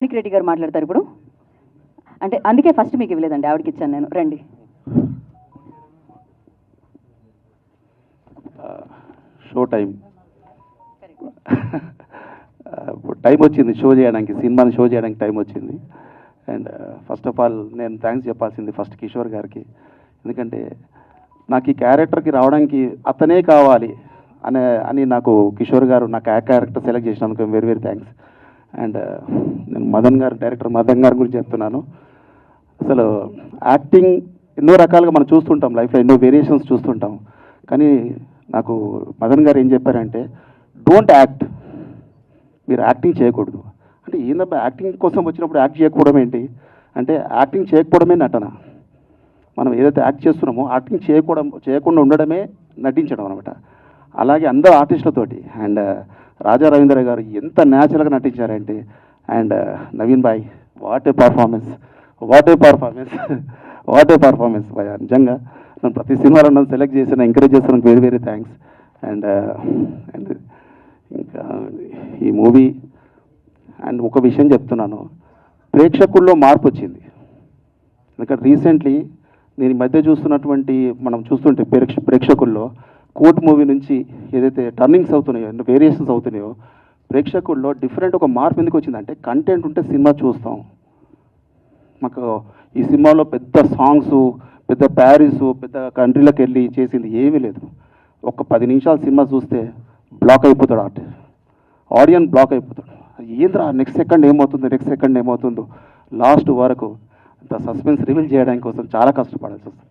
రెడ్డి గారు మాట్లాడతారు ఇప్పుడు. అంటే అందుకే ఫస్ట్ మీకు ఇవ్వలేదండి, ఆవిడకి ఇచ్చాను నేను. రండి. షో టైం టైం వచ్చింది షో చేయడానికి, సినిమాని షో చేయడానికి టైం వచ్చింది. అండ్ ఫస్ట్ ఆఫ్ ఆల్ నేను థ్యాంక్స్ చెప్పాల్సింది ఫస్ట్ కిషోర్ గారికి. ఎందుకంటే నాకు ఈ క్యారెక్టర్కి రావడానికి అతనే కావాలి అని నాకు కిషోర్ గారు నాకు ఆ క్యారెక్టర్ సెలెక్ట్ చేసినందుకు వెరీ వెరీ థ్యాంక్స్. అండ్ నేను మదన్ గారు, డైరెక్టర్ మదన్ గారి గురించి చెప్తున్నాను. అసలు యాక్టింగ్ ఎన్నో రకాలుగా మనం చూస్తుంటాం, లైఫ్లో ఎన్నో వేరియేషన్స్ చూస్తుంటాం. కానీ నాకు మదన్ గారు ఏం చెప్పారంటే, డోంట్ యాక్ట్, మీరు యాక్టింగ్ చేయకూడదు. అంటే ఏందబ్బా యాక్టింగ్ కోసం వచ్చినప్పుడు యాక్ట్ చేయకపోవడం ఏంటి అంటే, యాక్టింగ్ చేయకపోవడమే నటన. మనం ఏదైతే యాక్ట్ చేస్తున్నామో యాక్టింగ్ చేయకుండా ఉండడమే నటించడం అనమాట. అలాగే అందరు ఆర్టిస్టులతోటి అండ్ రాజా రవీంద్ర గారు ఎంత న్యాచురల్గా నటించారంటే, అండ్ నవీన్ భాయ్ what a performance, what a performance, what a performance భయ. నిజంగా నన్ను ప్రతి సినిమాలో నన్ను సెలెక్ట్ చేసిన, ఎంకరేజ్ చేసిన very very thanks. And and ఇంకా ఈ మూవీ అండ్ ఒక విషయం చెప్తున్నాను, ప్రేక్షకుల్లో మార్పు వచ్చింది. ఎందుకంటే రీసెంట్లీ నేను ఈ మధ్య చూస్తున్నటువంటి మనం చూస్తుంటే ప్రేక్షకుల్లో కోర్ట్ మూవీ నుంచి ఏదైతే టర్నింగ్స్ అవుతున్నాయో, వేరియేషన్స్ అవుతున్నాయో, ప్రేక్షకుల్లో డిఫరెంట్ ఒక మార్పు ఎందుకు వచ్చిందంటే, కంటెంట్ ఉంటే సినిమా చూస్తాం. మాకు ఈ సినిమాలో పెద్ద సాంగ్స్, పెద్ద ప్యారిస్, పెద్ద కంట్రీలకు వెళ్ళి చేసింది ఏమీ లేదు. ఒక 10 నిమిషాలు సినిమా చూస్తే బ్లాక్ అయిపోతాడు, ఆడియన్స్ బ్లాక్ అయిపోతాడు. ఏంద్రా నెక్స్ట్ సెకండ్ ఏమవుతుందో లాస్ట్ వరకు అంత సస్పెన్స్ రివీల్ చేయడానికి కోసం చాలా కష్టపడాల్సి వస్తుంది.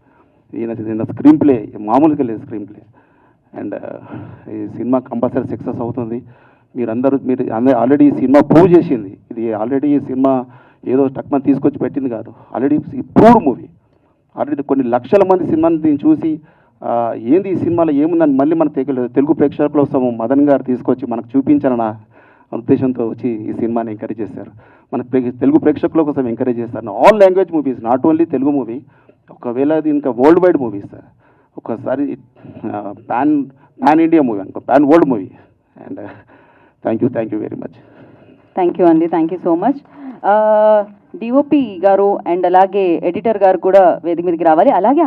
ఈయన స్క్రీన్ ప్లే మామూలుగా లేదు, స్క్రీన్ ప్లే. అండ్ ఈ సినిమా కంపల్సరీ సక్సెస్ అవుతుంది. మీరు ఆల్రెడీ ఈ సినిమా ప్రూవ్ చేసింది. ఇది ఆల్రెడీ ఈ సినిమా ఏదో టక్మని తీసుకొచ్చి పెట్టింది కాదు, ఆల్రెడీ ప్రూవ్డ్ మూవీ. ఆల్రెడీ కొన్ని లక్షల మంది సినిమాని దీన్ని చూసి ఏంది ఈ సినిమాలో ఏముందని మళ్ళీ మన తెలుగు ప్రేక్షకుల కోసం మదన్ గారు తీసుకొచ్చి మనకు చూపించాలన్న ఉద్దేశంతో వచ్చి ఈ సినిమాని ఎంకరేజ్ చేశారు. మన తెలుగు ప్రేక్షకుల కోసం ఎంకరేజ్ చేస్తారు. All language movies, not only Telugu movie. ఒకవేళ అది ఇంకా వరల్డ్ వైడ్ మూవీస్, ఒకసారి పాన్ ఇండియా మూవీ అనుకో, pan world movie. And thank you very much. Thank you అండి, thank you so much. DOP గారు అండ్ అలాగే ఎడిటర్ గారు కూడా వేదిక మీదకి రావాలి. అలాగే